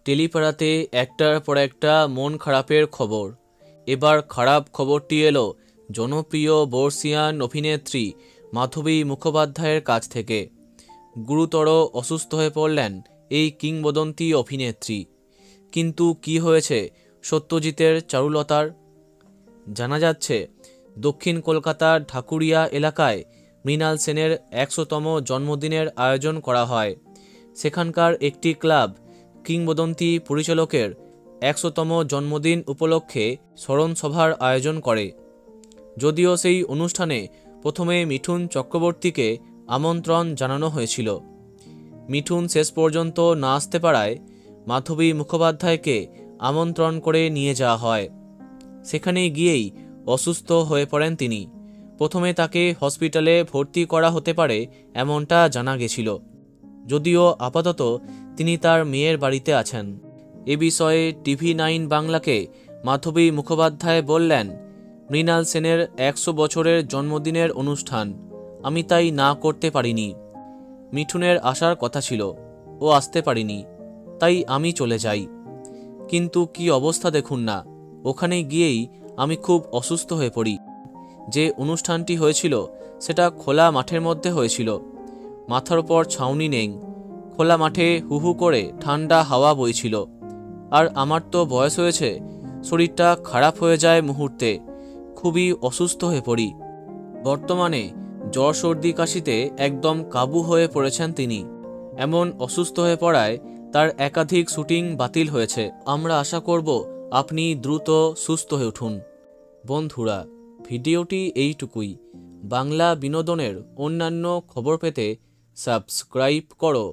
টেলিপাড়াতে একটার পর একটা মন খারাপের খবর। এবার খারাপ খবরটি এলো জনপ্রিয় বর্ষিয়ান অভিনেত্রী মাধবী মুখোপাধ্যায়ের কাছ থেকে। গুরুতর অসুস্থ হয়ে পড়লেন এই কিংবদন্তি অভিনেত্রী। কিন্তু কি হয়েছে সত্যজিতের চারুলতার? জানা যাচ্ছে দক্ষিণ কলকাতার ঢাকুরিয়া এলাকায় মৃণাল সেনের 100তম জন্মদিনের আয়োজন করা হয়। সেখানকার একটি ক্লাব কিংবদন্তি পরিচালকের 100তম জন্মদিন উপলক্ষে স্মরণসভার আয়োজন করে। যদিও সেই অনুষ্ঠানে প্রথমে মিঠুন চক্রবর্তীকে আমন্ত্রণ জানানো হয়েছিল। মিঠুন শেষ পর্যন্ত না আসতে পারায় মাধবী মুখোপাধ্যায়কে আমন্ত্রণ করে নিয়ে যাওয়া হয়। সেখানে গিয়েই অসুস্থ হয়ে পড়েন তিনি। প্রথমে তাকে হসপিটালে ভর্তি করা হতে পারে এমনটা জানা গেছিল, যদিও আপাতত তিনি তার মেয়ের বাড়িতে আছেন। এ বিষয়ে TV9 বাংলাকে মাধবী মুখোপাধ্যায় বললেন, মৃণাল সেনের 100 বছরের জন্মদিনের অনুষ্ঠান, আমি তাই না করতে পারিনি। মিঠুনের আসার কথা ছিল, ও আসতে পারিনি, তাই আমি চলে যাই। কিন্তু কি অবস্থা দেখুন না, ওখানে গিয়েই আমি খুব অসুস্থ হয়ে পড়ি। যে অনুষ্ঠানটি হয়েছিল সেটা খোলা মাঠের মধ্যে হয়েছিল। মাথার উপর ছাউনি নেই, খোলা মাঠে হু হু করে ঠান্ডা হাওয়া বইছিল। আর আমার তো বয়স হয়েছে, শরীরটা খারাপ হয়ে যায় মুহূর্তে, খুবই অসুস্থ হয়ে পড়ি। বর্তমানে জ্বর সর্দি কাশিতে একদম কাবু হয়ে পড়েছেন তিনি। এমন অসুস্থ হয়ে পড়ায় তার একাধিক শুটিং বাতিল হয়েছে। আমরা আশা করব আপনি দ্রুত সুস্থ হয়ে উঠুন। বন্ধুরা, ভিডিওটি এইটুকুই। বাংলা বিনোদনের অন্যান্য খবর পেতে সাবস্ক্রাইব করো